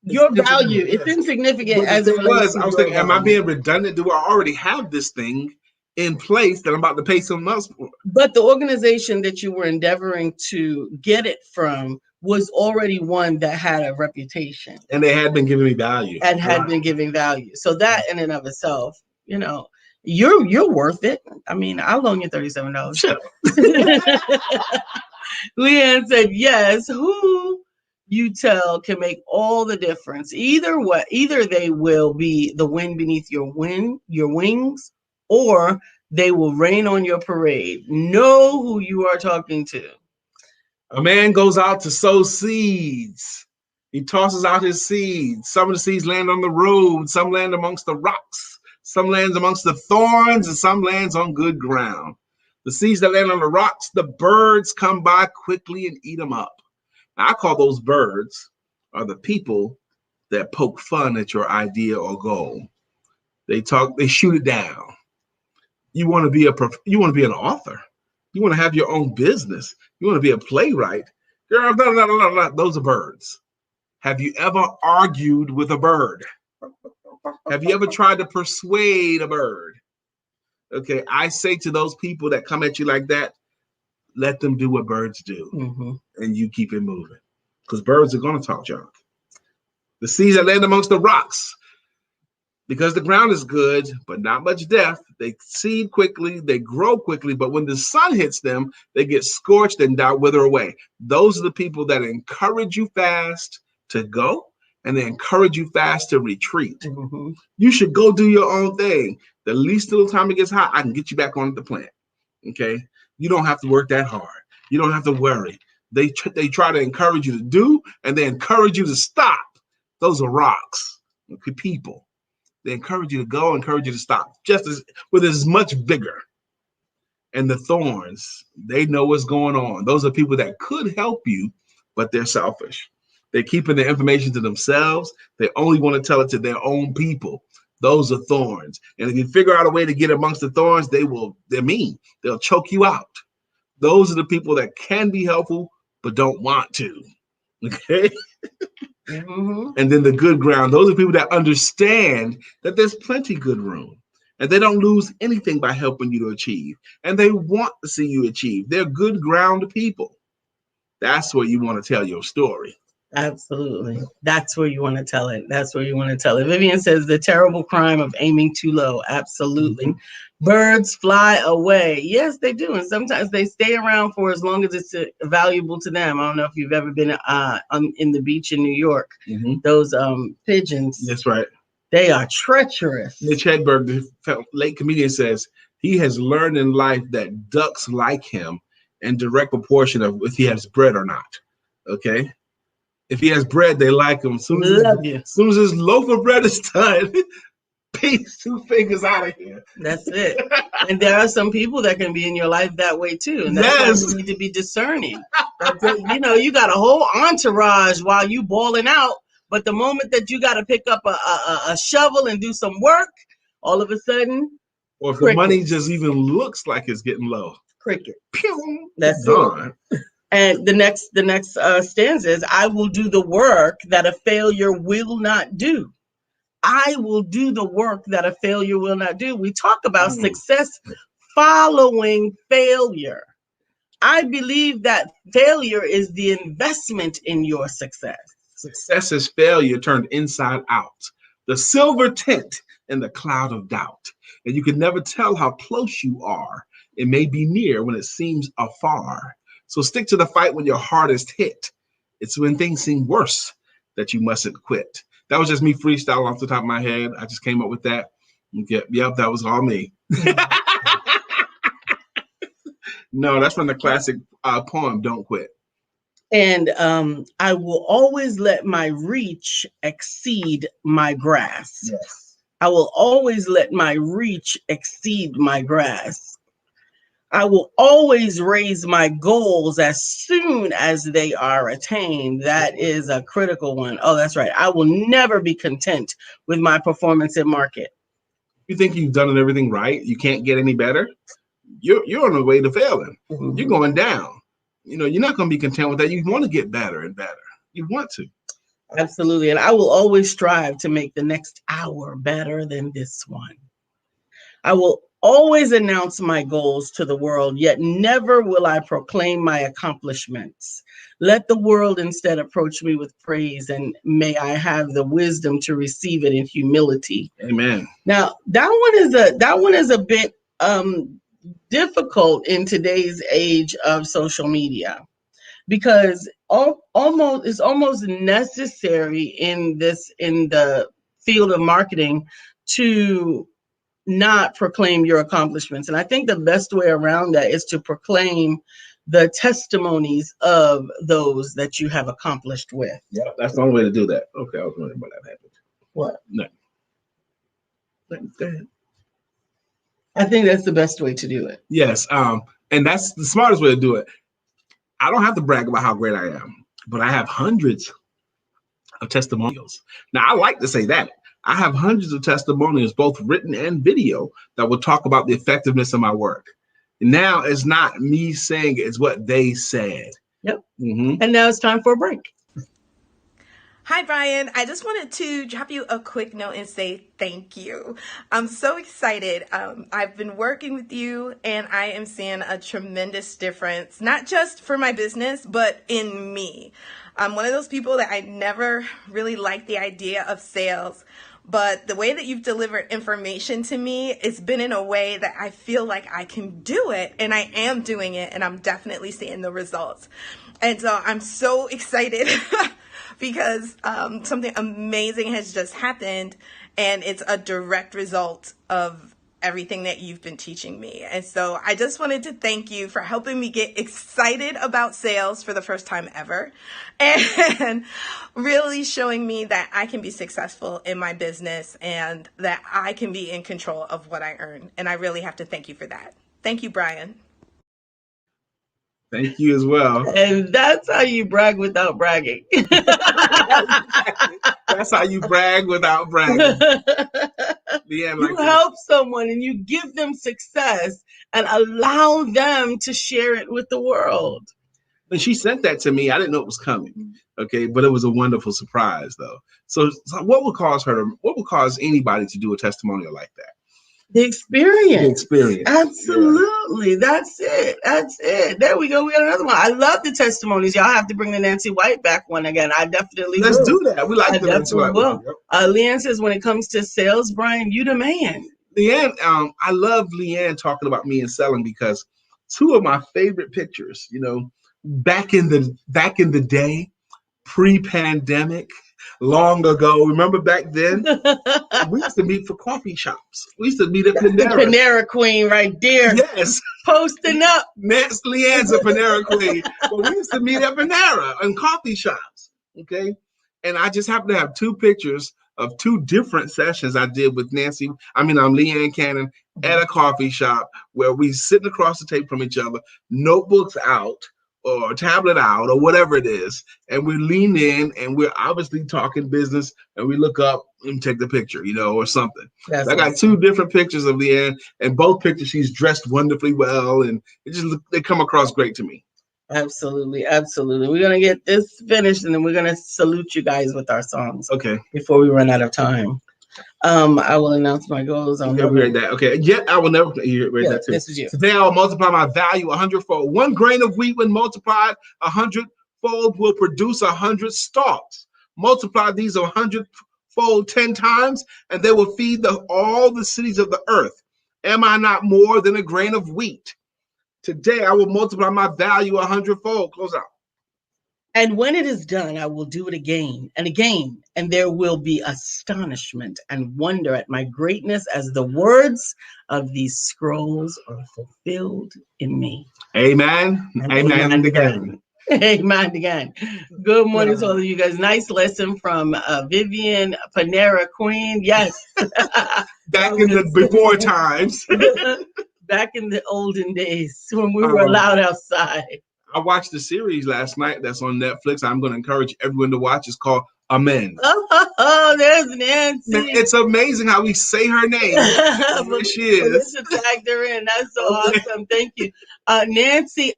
B: your value. It's insignificant as it relates.
A: I was thinking, am I being redundant? Do I already have this thing in place that I'm about to pay someone else for?
B: But the organization that you were endeavoring to get it from was already one that had a reputation.
A: And they had been giving me value.
B: And had been giving value. So that in and of itself, you're worth it. I mean, I'll loan you $37.
A: Sure.
B: Leanne said, yes, who you tell can make all the difference. Either they will be the wind beneath your wings, or they will rain on your parade. Know who you are talking to.
A: A man goes out to sow seeds. He tosses out his seeds. Some of the seeds land on the road. Some land amongst the rocks. Some lands amongst the thorns, and some lands on good ground. The seeds that land on the rocks, the birds come by quickly and eat them up. Now, I call those birds are the people that poke fun at your idea or goal. They shoot it down. You want to be an author. You want to have your own business. You want to be a playwright. Girl, no. Those are birds. Have you ever argued with a bird? Have you ever tried to persuade a bird? Okay, I say to those people that come at you like that, let them do what birds do, and you keep it moving, because birds are going to talk junk. The seeds that land amongst the rocks, because the ground is good, but not much depth, they seed quickly, they grow quickly, but when the sun hits them, they get scorched and wither away. Those are the people that encourage you fast to go, and they encourage you fast to retreat. You should go do your own thing. The least little time it gets hot, I can get you back on the plant. Okay? You don't have to work that hard. You don't have to worry. They try to encourage you to do, and they encourage you to stop. Those are rocks. Okay, people. They encourage you to go, encourage you to stop, just with as much vigor. And the thorns, they know what's going on. Those are people that could help you, but they're selfish. They're keeping the information to themselves. They only want to tell it to their own people. Those are thorns. And if you figure out a way to get amongst the thorns, they're mean. They'll choke you out. Those are the people that can be helpful, but don't want to. Okay? And then the good ground, those are people that understand that there's plenty good room. And they don't lose anything by helping you to achieve. And they want to see you achieve. They're good ground people. That's where you want to tell your story.
B: Absolutely. That's where you want to tell it. That's where you want to tell it. Vivian says the terrible crime of aiming too low. Absolutely. Birds fly away. Yes, they do. And sometimes they stay around for as long as it's valuable to them. I don't know if you've ever been in the beach in New York. Those pigeons.
A: That's right.
B: They are treacherous.
A: Mitch Hedberg, the late comedian, says he has learned in life that ducks like him in direct proportion of if he has bread or not. Okay? If he has bread, they like him. As soon as his loaf of bread is done, peace, 2 fingers out of here.
B: That's it. And there are some people that can be in your life that way too. And that's why you need to be discerning. You got a whole entourage while you balling out, but the moment that you got to pick up a shovel and do some work, all of a sudden,
A: or if the money just even looks like it's getting low,
B: cricket.
A: Pew,
B: that's gone. And the next stanza is, I will do the work that a failure will not do. I will do the work that a failure will not do. We talk about success following failure. I believe that failure is the investment in your success.
A: Success is failure turned inside out. The silver tint in the cloud of doubt. And you can never tell how close you are. It may be near when it seems afar. So stick to the fight when your heart is hit. It's when things seem worse that you mustn't quit. That was just me freestyling off the top of my head. I just came up with that. Yep, that was all me. No, that's from the classic poem, Don't Quit.
B: And I will always let my reach exceed my grasp.
A: Yes.
B: I will always let my reach exceed my grasp. I will always raise my goals as soon as they are attained. That is a critical one. Oh, that's right. I will never be content with my performance in market.
A: You think you've done everything right? You can't get any better? You're on the way to failing. Mm-hmm. You're going down. You're not going to be content with that. You want to get better and better. You want to.
B: Absolutely. And I will always strive to make the next hour better than this one. I will always announce my goals to the world, yet never will I proclaim my accomplishments. Let the world instead approach me with praise, and may I have the wisdom to receive it in humility.
A: Amen.
B: Now, that one is a bit difficult in today's age of social media, because it's almost necessary in the field of marketing to not proclaim your accomplishments. And I think the best way around that is to proclaim the testimonies of those that you have accomplished with.
A: Yeah, that's the only way to do that. Okay, I was wondering why that happened.
B: What?
A: No. Go ahead.
B: I think that's the best way to do it.
A: Yes, and that's the smartest way to do it. I don't have to brag about how great I am, but I have hundreds of testimonials. Now, I like to say that. I have hundreds of testimonials, both written and video, that will talk about the effectiveness of my work. Now, it's not me saying it, it's what they said.
B: Yep. Mm-hmm. And now it's time for a break.
C: Hi, Brian. I just wanted to drop you a quick note and say thank you. I'm so excited. I've been working with you, and I am seeing a tremendous difference, not just for my business, but in me. I'm one of those people that I never really liked the idea of sales, but the way that you've delivered information to me, it's been in a way that I feel like I can do it, and I am doing it, and I'm definitely seeing the results. And so I'm so excited because something amazing has just happened, and it's a direct result of everything that you've been teaching me. And so I just wanted to thank you for helping me get excited about sales for the first time ever, and really showing me that I can be successful in my business and that I can be in control of what I earn. And I really have to thank you for that. Thank you, Brian.
A: Thank you as well.
B: And that's how you brag without bragging.
A: That's how you brag without bragging. Yeah,
B: you help someone and you give them success and allow them to share it with the world.
A: When she sent that to me, I didn't know it was coming. Okay, but it was a wonderful surprise, though. So what would cause anybody to do a testimonial like that?
B: The experience.
A: The experience.
B: Absolutely. Yeah. That's it. There we go. We got another one. I love the testimonies. Y'all have to bring the Nancy White back one again. I definitely
A: Let's
B: will.
A: do that. We like the Nancy White one.
B: Leanne says, when it comes to sales, Brian, you the man.
A: Leanne, I love Leanne talking about me and selling, because two of my favorite pictures, back in the day, pre-pandemic, long ago. Remember back then? We used to meet for coffee shops. We used to meet at Panera.
B: The Panera Queen right there.
A: Yes.
B: Posting up.
A: Leanne's a Panera Queen. But we used to meet at Panera and coffee shops. Okay. And I just happen to have two pictures of two different sessions I did with I'm Leanne Cannon at a coffee shop where we sitting across the table from each other, notebooks out, or tablet out, or whatever it is, and we lean in and we're obviously talking business, and we look up and take the picture, or something. So I got two different pictures of Leanne, and both pictures she's dressed wonderfully well, and they come across great to me.
B: Absolutely. We're gonna get this finished, and then we're gonna salute you guys with our songs.
A: Okay.
B: Before we run out of time. I will announce my goals.
A: Okay. Yet I will never that too.
B: This is you.
A: Today I will multiply my value 100-fold. 1 grain of wheat, when multiplied 100-fold, will produce 100 stalks. Multiply these 100-fold 10 times, and they will feed all the cities of the earth. Am I not more than a grain of wheat? Today I will multiply my value 100-fold. Close out.
B: And when it is done, I will do it again and again, and there will be astonishment and wonder at my greatness as the words of these scrolls are fulfilled in me.
A: Amen. Amen again.
B: Amen again. Good morning to all of you guys. Nice lesson from Vivian Panera Queen. Yes.
A: Back in the before times.
B: Back in the olden days when we were allowed outside.
A: I watched the series last night that's on Netflix. I'm going to encourage everyone to watch. It's called Amen.
B: Oh, there's Nancy.
A: Man, it's amazing how we say her name. There she is.
B: Melissa tagged her in. That's so awesome. Thank you. Nancy,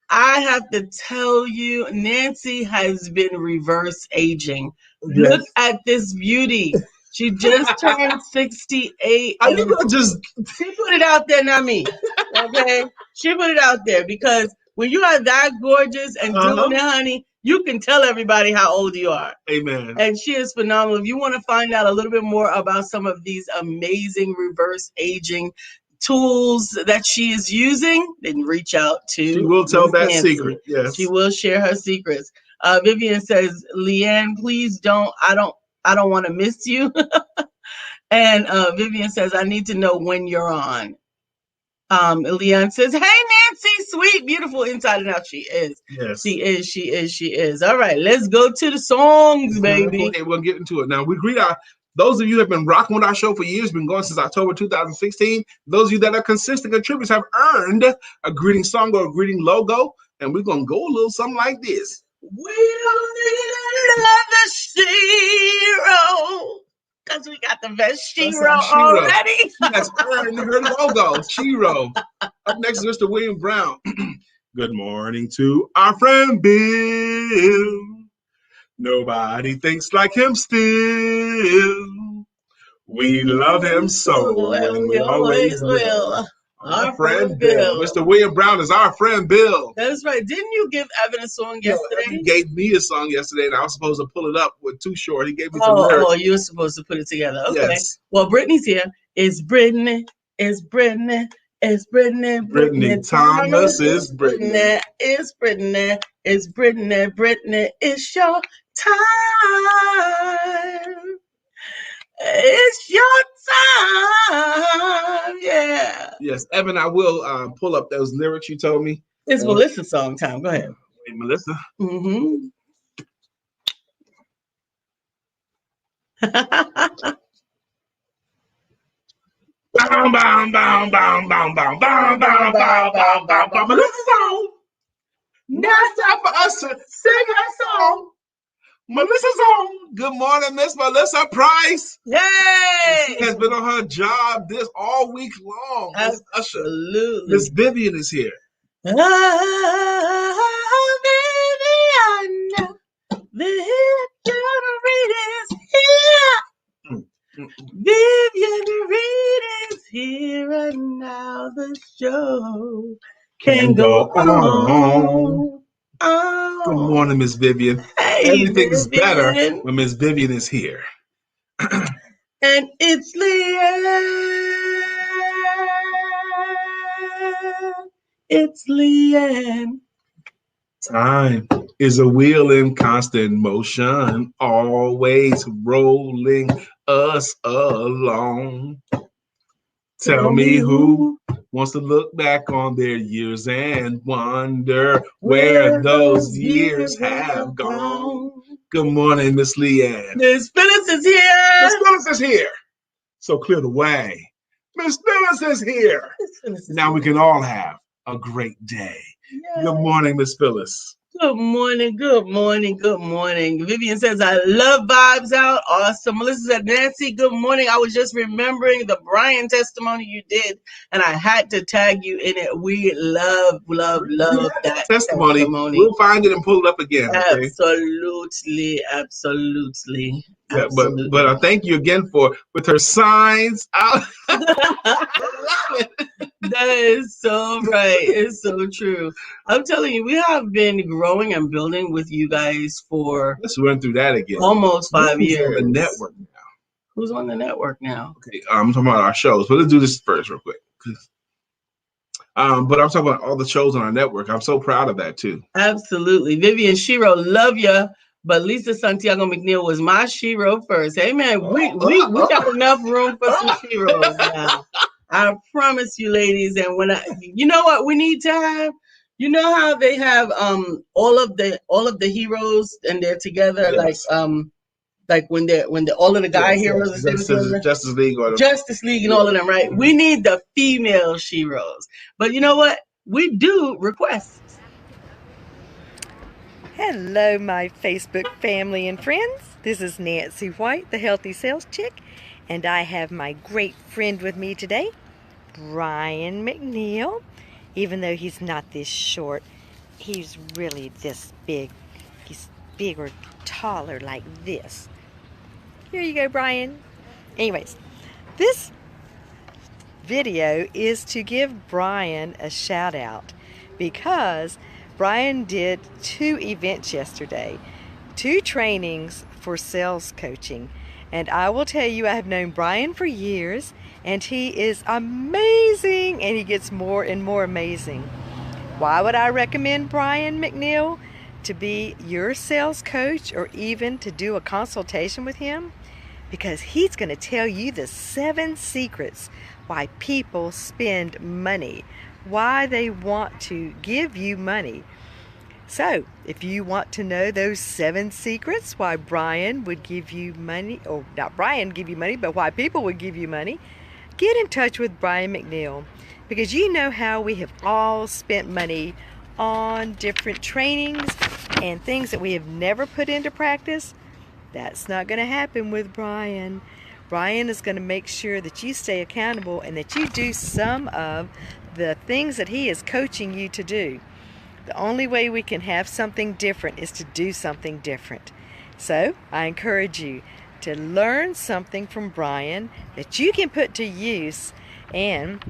B: I have to tell you, Nancy has been reverse aging. Yes. Look at this beauty. She just turned 68.
A: Are you gonna just...
B: She put it out there, not me. Okay? She put it out there because when you are that gorgeous and doing it, honey, you can tell everybody how old you are.
A: Amen.
B: And she is phenomenal. If you want to find out a little bit more about some of these amazing reverse aging tools that she is using, then reach out to.
A: She will tell that
B: Nancy.
A: Secret. Yes.
B: She will share her secrets. Vivian says, Leanne, please don't. I don't want to miss you. And Vivian says, I need to know when you're on. Leanne says, hey, Nancy, sweet, beautiful inside and out. She is.
A: Yes.
B: She is. She is. She is. All right, let's go to the songs, baby.
A: Okay, we'll get into it. Now, we greet those of you who have been rocking with our show for years, been going since October 2016. Those of you that are consistent contributors have earned a greeting song or a greeting logo. And we're going to go a little something like this.
B: We don't need another Shiro. Because we got the best Shiro already.
A: That's her logo, Shiro. Up next is Mr. William Brown. Good morning to our friend Bill. Nobody thinks like him still. We love him so, and we always will. Our friend Bill. Mr. William Brown is our friend Bill.
B: That's right. Didn't you give Evan a song yesterday?
A: He gave me a song yesterday, and I was supposed to pull it up with Too Short. He gave me some lyrics.
B: Oh, you were supposed to put it together. Okay.
A: Yes.
B: Well, Brittany's here. It's Brittany. It's Brittany. It's Brittany.
A: Brittany Thomas is Brittany.
B: It's Brittany. It's Brittany. Brittany, it's your time. It's your time. Yeah.
A: Yes, Evan, I will pull up those lyrics you told me.
B: It's Melissa's song time. Go ahead.
A: Hey, Melissa.
B: Mm-hmm.
A: Bow, bow, bow, bow, bow, bow, bow, bow, bow, bow, bow, bow. Melissa's song. Now it's time for us to sing her song. Melissa's song. Good morning, Miss Melissa Price.
B: Yay!
A: She has been on her job this all week long.
B: Absolutely.
A: Miss Vivian is here.
B: Vivian Reed is here. Vivian Reed is here, and now the show can go on. Oh.
A: Good morning, Miss Vivian.
B: Hey,
A: everything is better when Miss Vivian is here.
B: And it's Leanne. It's Leanne.
A: Time is a wheel in constant motion, always rolling us along. Tell me who wants to look back on their years and wonder where those years have gone. Good morning, Miss Leanne.
B: Miss Phyllis is here.
A: Miss Phyllis is here. So clear the way. Miss Phyllis is here. Now we can all have a great day. Yay. Good morning, Miss Phyllis.
B: Good morning, good morning, good morning. Vivian says, I love vibes out. Awesome. Melissa said, Nancy, good morning. I was just remembering the Brian testimony you did, and I had to tag you in it. We love that testimony.
A: We'll find it and pull it up again. Okay?
B: Absolutely, absolutely.
A: Yeah, but thank you again with her signs out. I love it.
B: That is so right. It's so true. I'm telling you, we have been growing and building with you guys for
A: let's run through that again.
B: Almost 5 years.
A: On the network now.
B: Who's on the network now?
A: Okay, I'm talking about our shows, but let's do this first real quick. But I'm talking about all the shows on our network. I'm so proud of that too.
B: Absolutely. Vivian Shiro, love ya. But Lisa Santiago McNeill was my Shiro first. Hey man, we got enough room for some Shiros now. I promise you, ladies. And you know what we need to have? You know how they have all of the heroes and they're together,
A: Yes.
B: like when all of the guy heroes are
A: Justice League
B: and all of them, right? We need the female Shiros. But you know what? We do requests.
D: Hello, my Facebook family and friends. This is Nancy White, the Healthy Sales Chick, and I have my great friend with me today, Brian McNeill. Even though he's not this short, he's really this big. He's bigger, taller, like this. Here you go, Brian. Anyways, this video is to give Brian a shout out because Brian did 2 events yesterday, 2 trainings for sales coaching. And I will tell you, I have known Brian for years, and he is amazing, and he gets more and more amazing. Why would I recommend Brian McNeill to be your sales coach or even to do a consultation with him? Because he's going to tell you the 7 secrets why people spend money, why they want to give you money. So, if you want to know those 7 secrets why Brian would give you money, or not Brian give you money, but why people would give you money, get in touch with Brian McNeill, because you know how we have all spent money on different trainings and things that we have never put into practice. That's not going to happen with Brian. Brian is going to make sure that you stay accountable and that you do some of the things that he is coaching you to do. The only way we can have something different is to do something different. So I encourage you to learn something from Brian that you can put to use. And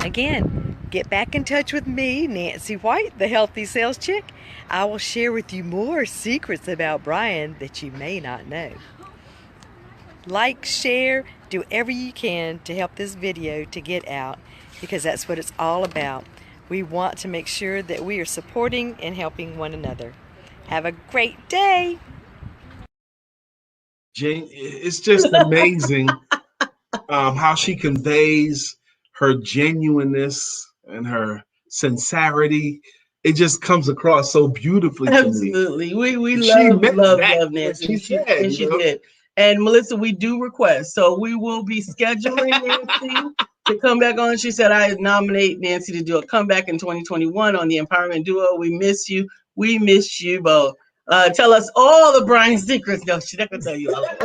D: again, get back in touch with me, Nancy White, the Healthy Sales Chick. I will share with you more secrets about Brian that you may not know. Like, share, do whatever you can to help this video to get out, because that's what it's all about. We want to make sure that we are supporting and helping one another. Have a great day.
A: Jane, it's just amazing how she conveys her genuineness and her sincerity. It just comes across so beautifully.
B: Absolutely. We love Nancy. She did. And Melissa, we do request. So we will be scheduling Nancy to come back on. She said, I nominate Nancy to do a comeback in 2021 on the Empowerment Duo. We miss you. We miss you both. Tell us all the Brian secrets. No, she's not going to tell you all of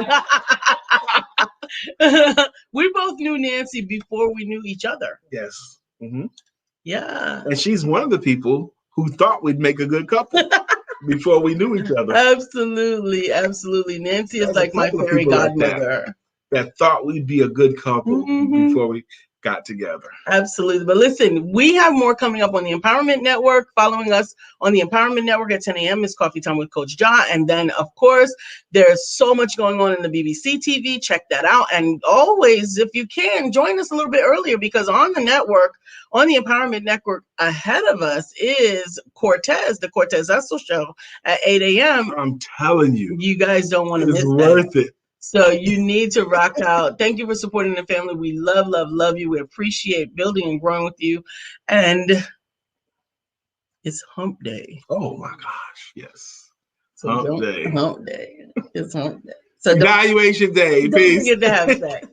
B: it. We both knew Nancy before we knew each other.
A: Yes. Mm-hmm.
B: Yeah.
A: And she's one of the people who thought we'd make a good couple before we knew each other.
B: Absolutely. Nancy is like my fairy godmother.
A: That thought we'd be a good couple before we got together.
B: Absolutely. But listen, we have more coming up on the Empowerment Network. Following us on the Empowerment Network at 10 a.m. is Coffee Time with Coach Ja. And then, of course, there's so much going on in the BBC TV. Check that out. And always, if you can, join us a little bit earlier, because on the network, on the Empowerment Network, ahead of us is Cortez, the Cortez Hustle Show at 8 a.m.
A: I'm telling you.
B: You guys don't want to miss that.
A: It's worth it.
B: So you need to rock out. Thank you for supporting the family. We love you. We appreciate building and growing with you. And it's hump day.
A: Oh my gosh. Yes.
B: So
A: hump day.
B: Hump day. It's hump day. So
A: evaluation day.
B: Don't forget to have sex.